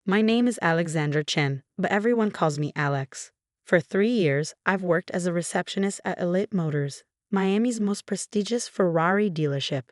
My name is Alexandra Chen, but everyone calls me Alex. For 3 years, I've worked as a receptionist at Elite Motors, Miami's most prestigious Ferrari dealership.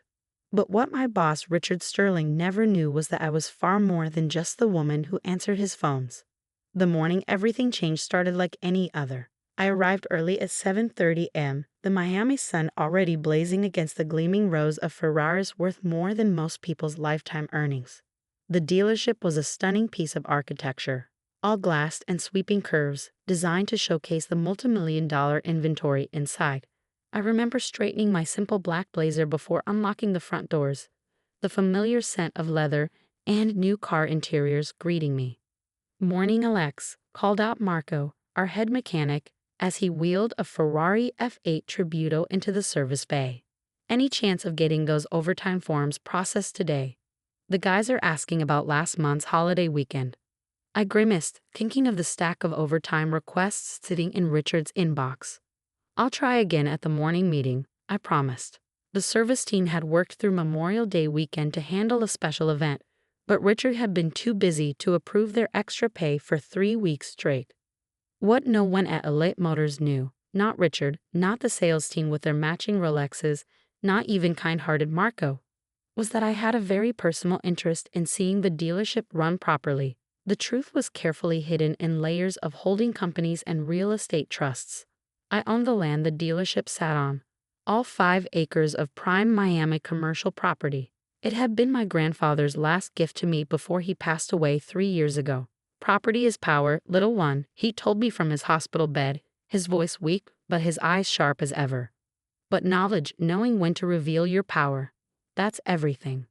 But what my boss, Richard Sterling, never knew was that I was far more than just the woman who answered his phones. The morning everything changed started like any other. I arrived early at 7:30 a.m., the Miami sun already blazing against the gleaming rows of Ferraris worth more than most people's lifetime earnings. The dealership was a stunning piece of architecture, all glassed and sweeping curves, designed to showcase the multimillion-dollar inventory inside. I remember straightening my simple black blazer before unlocking the front doors, the familiar scent of leather and new car interiors greeting me. "Morning, Alex," called out Marco, our head mechanic, as he wheeled a Ferrari F8 Tributo into the service bay. "Any chance of getting those overtime forms processed today? The guys are asking about last month's holiday weekend." I grimaced, thinking of the stack of overtime requests sitting in Richard's inbox. "I'll try again at the morning meeting," I promised. The service team had worked through Memorial Day weekend to handle a special event, but Richard had been too busy to approve their extra pay for 3 weeks straight. What no one at Elite Motors knew, not Richard, not the sales team with their matching Rolexes, not even kind-hearted Marco, was that I had a very personal interest in seeing the dealership run properly. The truth was carefully hidden in layers of holding companies and real estate trusts. I owned the land the dealership sat on, all 5 acres of prime Miami commercial property. It had been my grandfather's last gift to me before he passed away 3 years ago. "Property is power, little one," he told me from his hospital bed, his voice weak but his eyes sharp as ever. "But knowledge, knowing when to reveal your power, that's everything."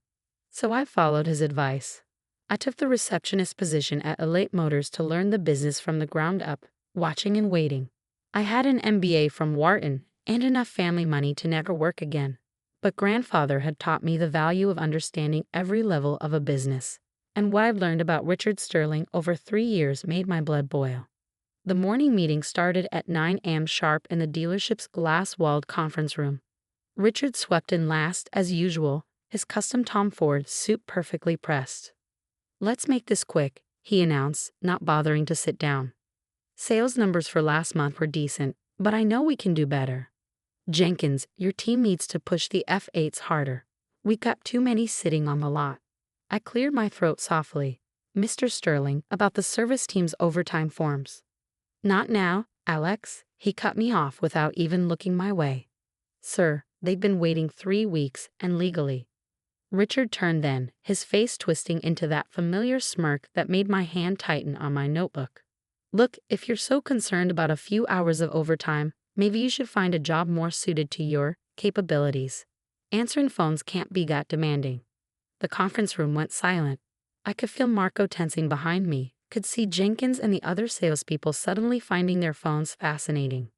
So I followed his advice. I took the receptionist position at Elite Motors to learn the business from the ground up, watching and waiting. I had an MBA from Wharton and enough family money to never work again. But grandfather had taught me the value of understanding every level of a business. And what I've learned about Richard Sterling over 3 years made my blood boil. The morning meeting started at 9 a.m. sharp in the dealership's glass-walled conference room. Richard swept in last, as usual, his custom Tom Ford suit perfectly pressed. "Let's make this quick," he announced, not bothering to sit down. "Sales numbers for last month were decent, but I know we can do better. Jenkins, your team needs to push the F8s harder. We got too many sitting on the lot." I cleared my throat softly. "Mr. Sterling, about the service team's overtime forms." "Not now, Alex," he cut me off without even looking my way. "Sir, they've been waiting 3 weeks, and legally." Richard turned then, his face twisting into that familiar smirk that made my hand tighten on my notebook. "Look, if you're so concerned about a few hours of overtime, maybe you should find a job more suited to your capabilities. Answering phones can't be that demanding." The conference room went silent. I could feel Marco tensing behind me, could see Jenkins and the other salespeople suddenly finding their phones fascinating.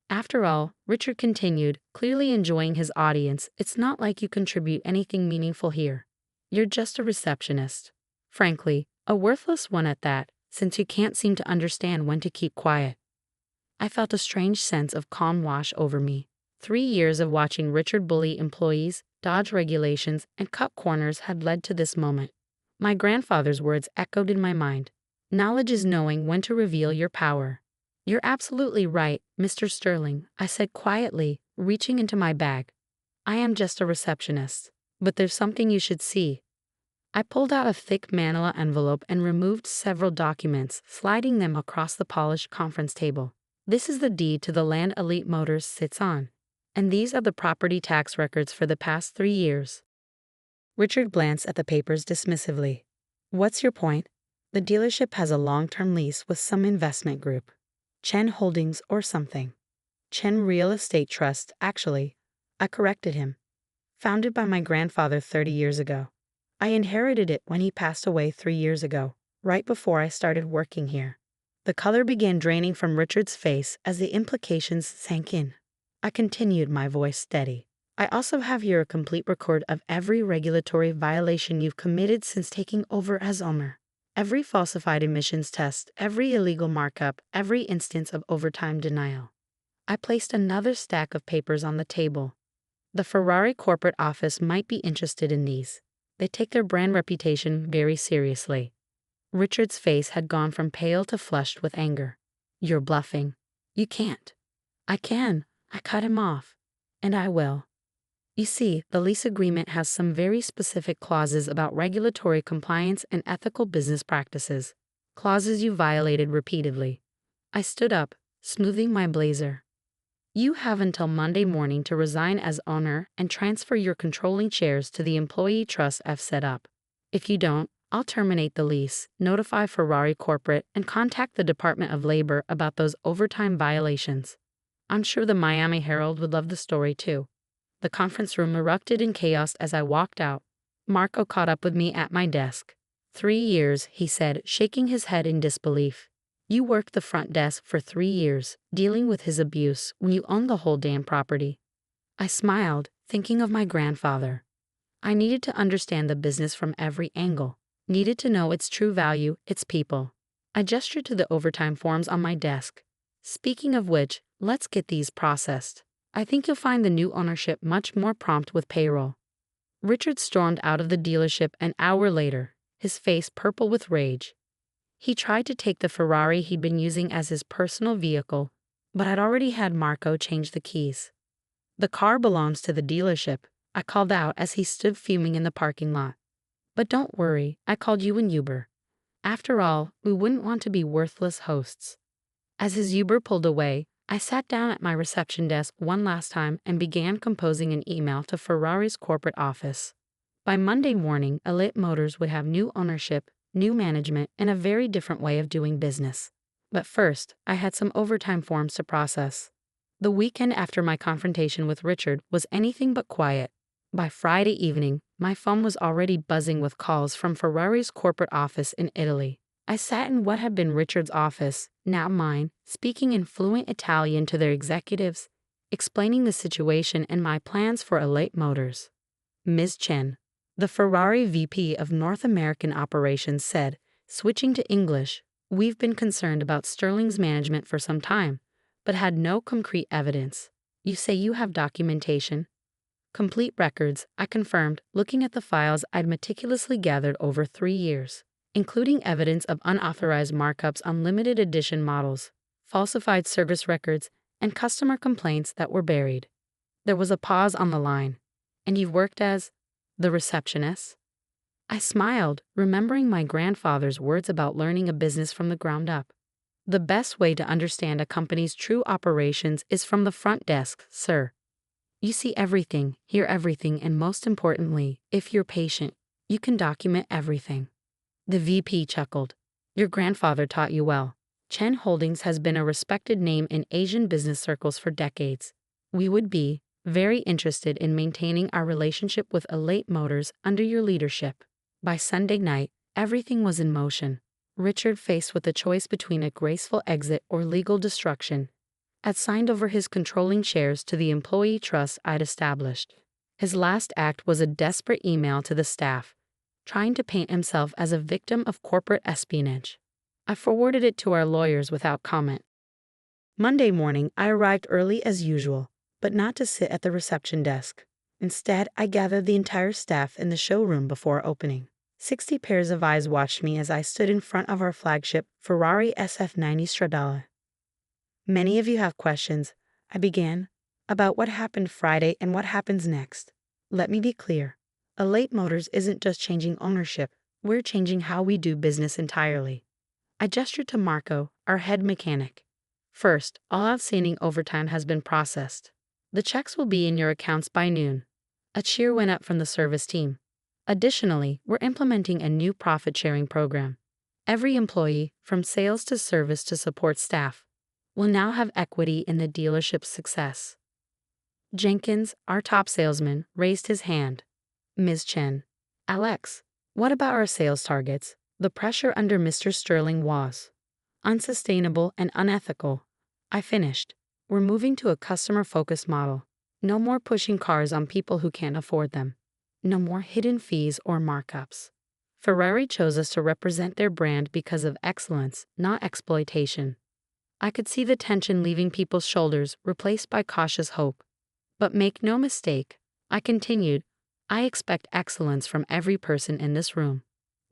"After all," Richard continued, clearly enjoying his audience, "it's not like you contribute anything meaningful here. You're just a receptionist. Frankly, a worthless one at that, since you can't seem to understand when to keep quiet." I felt a strange sense of calm wash over me. 3 years of watching Richard bully employees, dodge regulations, and cut corners had led to this moment. My grandfather's words echoed in my mind. "Knowledge is knowing when to reveal your power." "You're absolutely right, Mr. Sterling," I said quietly, reaching into my bag. "I am just a receptionist. But there's something you should see." I pulled out a thick manila envelope and removed several documents, sliding them across the polished conference table. "This is the deed to the land Elite Motors sits on. And these are the property tax records for the past 3 years. Richard glanced at the papers dismissively. "What's your point?" "The dealership has a long-term lease with some investment group. Chen Holdings or something. Chen Real Estate Trust, actually." I corrected him. "Founded by my grandfather 30 years ago. I inherited it when he passed away 3 years ago, right before I started working here." The color began draining from Richard's face as the implications sank in. I continued, my voice steady. "I also have here a complete record of every regulatory violation you've committed since taking over as owner. Every falsified emissions test, every illegal markup, every instance of overtime denial." I placed another stack of papers on the table. "The Ferrari corporate office might be interested in these. They take their brand reputation very seriously." Richard's face had gone from pale to flushed with anger. "You're bluffing. You can't." "I can." I cut him off. "And I will." You see, the lease agreement has some very specific clauses about regulatory compliance and ethical business practices. Clauses you violated repeatedly. I stood up, smoothing my blazer. "You have until Monday morning to resign as owner and transfer your controlling shares to the employee trust I've set up. If you don't, I'll terminate the lease, notify Ferrari Corporate, and contact the Department of Labor about those overtime violations." I'm sure the Miami Herald would love the story too. The conference room erupted in chaos as I walked out. Marco caught up with me at my desk. 3 years, he said, shaking his head in disbelief. "You worked the front desk for 3 years, dealing with his abuse when you owned the whole damn property." I smiled, thinking of my grandfather. I needed to understand the business from every angle, needed to know its true value, its people. I gestured to the overtime forms on my desk. "Speaking of which, let's get these processed. I think you'll find the new ownership much more prompt with payroll." Richard stormed out of the dealership an hour later, his face purple with rage. He tried to take the Ferrari he'd been using as his personal vehicle, but I'd already had Marco change the keys. "The car belongs to the dealership," I called out as he stood fuming in the parking lot. "But don't worry, I called you an Uber. After all, we wouldn't want to be worthless hosts." As his Uber pulled away, I sat down at my reception desk one last time and began composing an email to Ferrari's corporate office. By Monday morning, Elite Motors would have new ownership, new management, and a very different way of doing business. But first, I had some overtime forms to process. The weekend after my confrontation with Richard was anything but quiet. By Friday evening, my phone was already buzzing with calls from Ferrari's corporate office in Italy. I sat in what had been Richard's office, now mine, speaking in fluent Italian to their executives, explaining the situation and my plans for Elite Motors. Ms. Chen, the Ferrari VP of North American Operations, said, switching to English, "We've been concerned about Sterling's management for some time, but had no concrete evidence. You say you have documentation?" "Complete records," I confirmed, looking at the files I'd meticulously gathered over 3 years, including evidence of unauthorized markups on limited edition models, falsified service records, and customer complaints that were buried. There was a pause on the line. "And you've worked as the receptionist?" I smiled, remembering my grandfather's words about learning a business from the ground up. "The best way to understand a company's true operations is from the front desk, sir. You see everything, hear everything, and most importantly, if you're patient, you can document everything." The VP chuckled. "Your grandfather taught you well. Chen Holdings has been a respected name in Asian business circles for decades. We would be very interested in maintaining our relationship with Elite Motors under your leadership." By Sunday night, everything was in motion. Richard, faced with a choice between a graceful exit or legal destruction, had signed over his controlling shares to the employee trust I'd established. His last act was a desperate email to the staff, trying to paint himself as a victim of corporate espionage. I forwarded it to our lawyers without comment. Monday morning, I arrived early as usual, but not to sit at the reception desk. Instead, I gathered the entire staff in the showroom before opening. 60 pairs of eyes watched me as I stood in front of our flagship Ferrari SF90 Stradale. "Many of you have questions," I began, "about what happened Friday and what happens next. Let me be clear. Elite Motors isn't just changing ownership, we're changing how we do business entirely." I gestured to Marco, our head mechanic. "First, all outstanding overtime has been processed. The checks will be in your accounts by noon." A cheer went up from the service team. "Additionally, we're implementing a new profit-sharing program. Every employee, from sales to service to support staff, will now have equity in the dealership's success." Jenkins, our top salesman, raised his hand. "Ms. Chen, Alex, what about our sales targets? The pressure under Mr. Sterling was unsustainable and unethical." I finished. "We're moving to a customer-focused model. No more pushing cars on people who can't afford them. No more hidden fees or markups. Ferrari chose us to represent their brand because of excellence, not exploitation." I could see the tension leaving people's shoulders, replaced by cautious hope. "But make no mistake," I continued, "I expect excellence from every person in this room.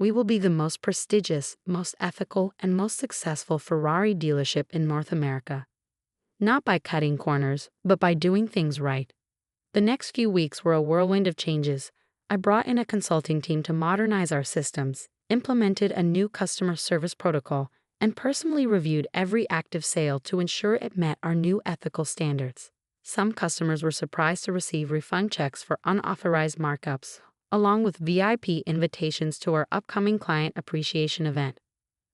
We will be the most prestigious, most ethical, and most successful Ferrari dealership in North America. Not by cutting corners, but by doing things right. The next few weeks were a whirlwind of changes. I brought in a consulting team to modernize our systems, implemented a new customer service protocol, and personally reviewed every active sale to ensure it met our new ethical standards. Some customers were surprised to receive refund checks for unauthorized markups, along with VIP invitations to our upcoming client appreciation event.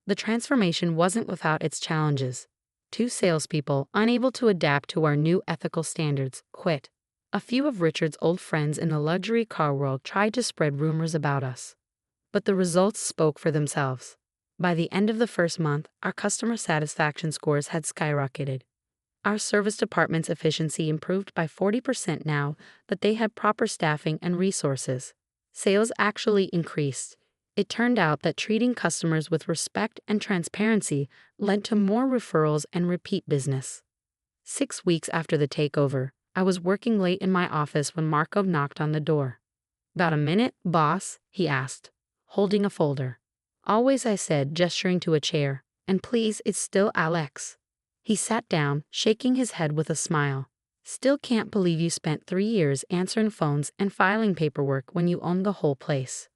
The transformation wasn't without its challenges. 2 salespeople, unable to adapt to our new ethical standards, quit. A few of Richard's old friends in the luxury car world tried to spread rumors about us. But the results spoke for themselves. By the end of the first month, our customer satisfaction scores had skyrocketed. Our service department's efficiency improved by 40% now that they had proper staffing and resources. Sales actually increased. It turned out that treating customers with respect and transparency led to more referrals and repeat business. 6 weeks after the takeover, I was working late in my office when Marco knocked on the door. "Got a minute, boss?" he asked, holding a folder. "Always," I said, gesturing to a chair. "And please, it's still Alex." He sat down, shaking his head with a smile. "Still can't believe you spent 3 years answering phones and filing paperwork when you owned the whole place."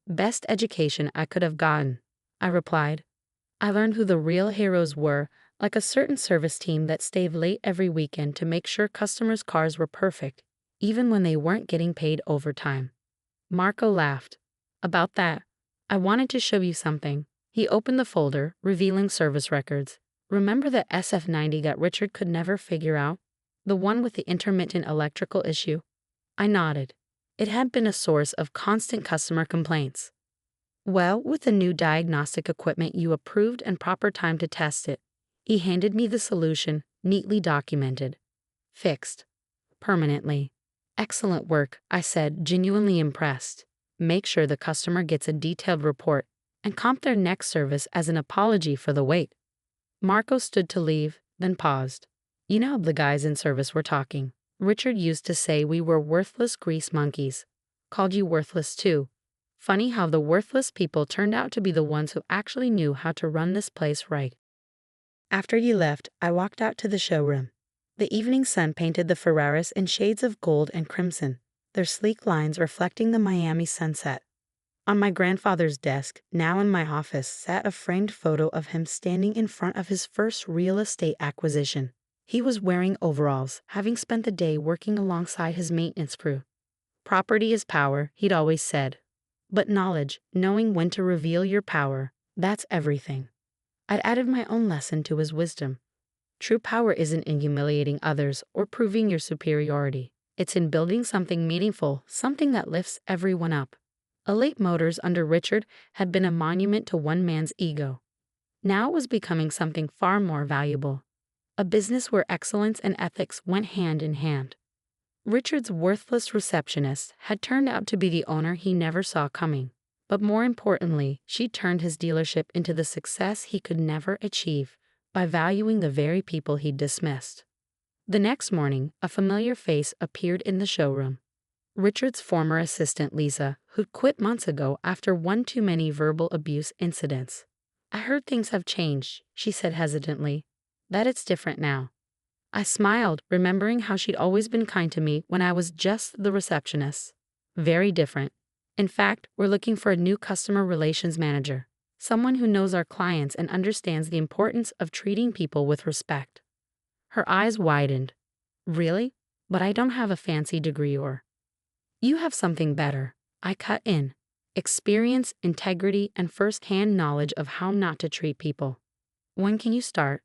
"Best education I could have gotten," I replied. "I learned who the real heroes were, like a certain service team that stayed late every weekend to make sure customers' cars were perfect, even when they weren't getting paid overtime." Marco laughed. "About that, I wanted to show you something." He opened the folder, revealing service records. "Remember the SF90 that Richard could never figure out? The one with the intermittent electrical issue?" I nodded. It had been a source of constant customer complaints. "Well, with the new diagnostic equipment you approved and proper time to test it." He handed me the solution, neatly documented. "Fixed. Permanently." "Excellent work," I said, genuinely impressed. "Make sure the customer gets a detailed report and comp their next service as an apology for the wait." Marco stood to leave, then paused. "You know, the guys in service were talking. Richard used to say we were worthless grease monkeys. Called you worthless too. Funny how the worthless people turned out to be the ones who actually knew how to run this place right." After you left, I walked out to the showroom. The evening sun painted the Ferraris in shades of gold and crimson, their sleek lines reflecting the Miami sunset. On my grandfather's desk, now in my office, sat a framed photo of him standing in front of his first real estate acquisition. He was wearing overalls, having spent the day working alongside his maintenance crew. "Property is power," he'd always said. "But knowledge, knowing when to reveal your power, that's everything." I'd added my own lesson to his wisdom. True power isn't in humiliating others or proving your superiority. It's in building something meaningful, something that lifts everyone up. Elite Motors under Richard had been a monument to one man's ego. Now it was becoming something far more valuable. A business where excellence and ethics went hand in hand. Richard's worthless receptionist had turned out to be the owner he never saw coming. But more importantly, she turned his dealership into the success he could never achieve by valuing the very people he'd dismissed. The next morning, a familiar face appeared in the showroom. Richard's former assistant Lisa, who'd quit months ago after one too many verbal abuse incidents. "I heard things have changed," she said hesitantly. "That it's different now." I smiled, remembering how she'd always been kind to me when I was just the receptionist. "Very different. In fact, we're looking for a new customer relations manager, someone who knows our clients and understands the importance of treating people with respect." Her eyes widened. "Really? But I don't have a fancy degree or—" "You have something better," I cut in. "Experience, integrity, and first-hand knowledge of how not to treat people. When can you start?"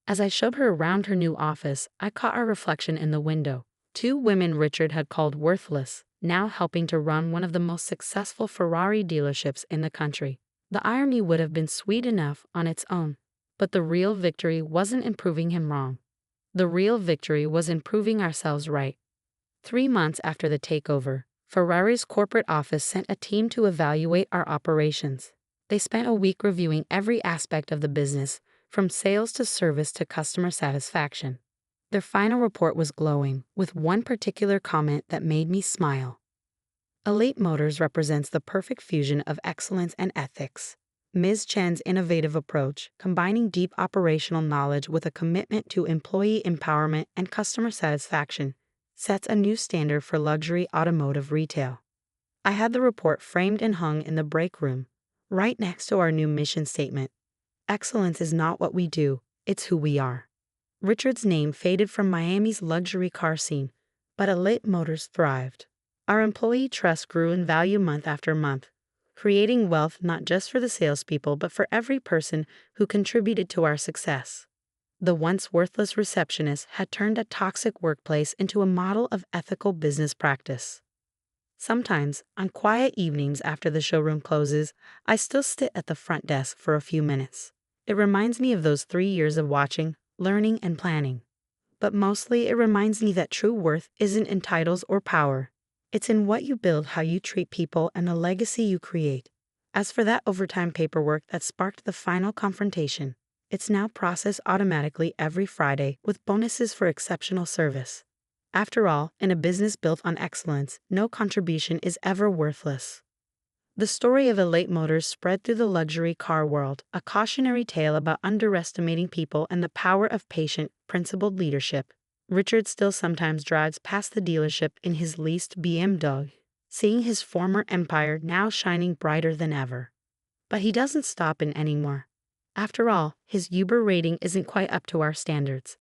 As I showed her around her new office, I caught our reflection in the window. 2 women Richard had called worthless, now helping to run one of the most successful Ferrari dealerships in the country. The irony would have been sweet enough on its own. But the real victory wasn't in proving him wrong. The real victory was in proving ourselves right. 3 months after the takeover, Ferrari's corporate office sent a team to evaluate our operations. They spent a week reviewing every aspect of the business, from sales to service to customer satisfaction. Their final report was glowing, with one particular comment that made me smile. Elite Motors represents the perfect fusion of excellence and ethics. Ms. Chen's innovative approach, combining deep operational knowledge with a commitment to employee empowerment and customer satisfaction, sets a new standard for luxury automotive retail. I had the report framed and hung in the break room, right next to our new mission statement. Excellence is not what we do, it's who we are. Richard's name faded from Miami's luxury car scene, but Elite Motors thrived. Our employee trust grew in value month after month, creating wealth not just for the salespeople but for every person who contributed to our success. The once worthless receptionist had turned a toxic workplace into a model of ethical business practice. Sometimes, on quiet evenings after the showroom closes, I still sit at the front desk for a few minutes. It reminds me of those 3 years of watching, learning, and planning. But mostly it reminds me that true worth isn't in titles or power. It's in what you build, how you treat people, and the legacy you create. As for that overtime paperwork that sparked the final confrontation, it's now processed automatically every Friday with bonuses for exceptional service. After all, in a business built on excellence, no contribution is ever worthless. The story of Elite Motors spread through the luxury car world, a cautionary tale about underestimating people and the power of patient, principled leadership. Richard still sometimes drives past the dealership in his leased BMW, seeing his former empire now shining brighter than ever. But he doesn't stop in anymore. After all, his Uber rating isn't quite up to our standards.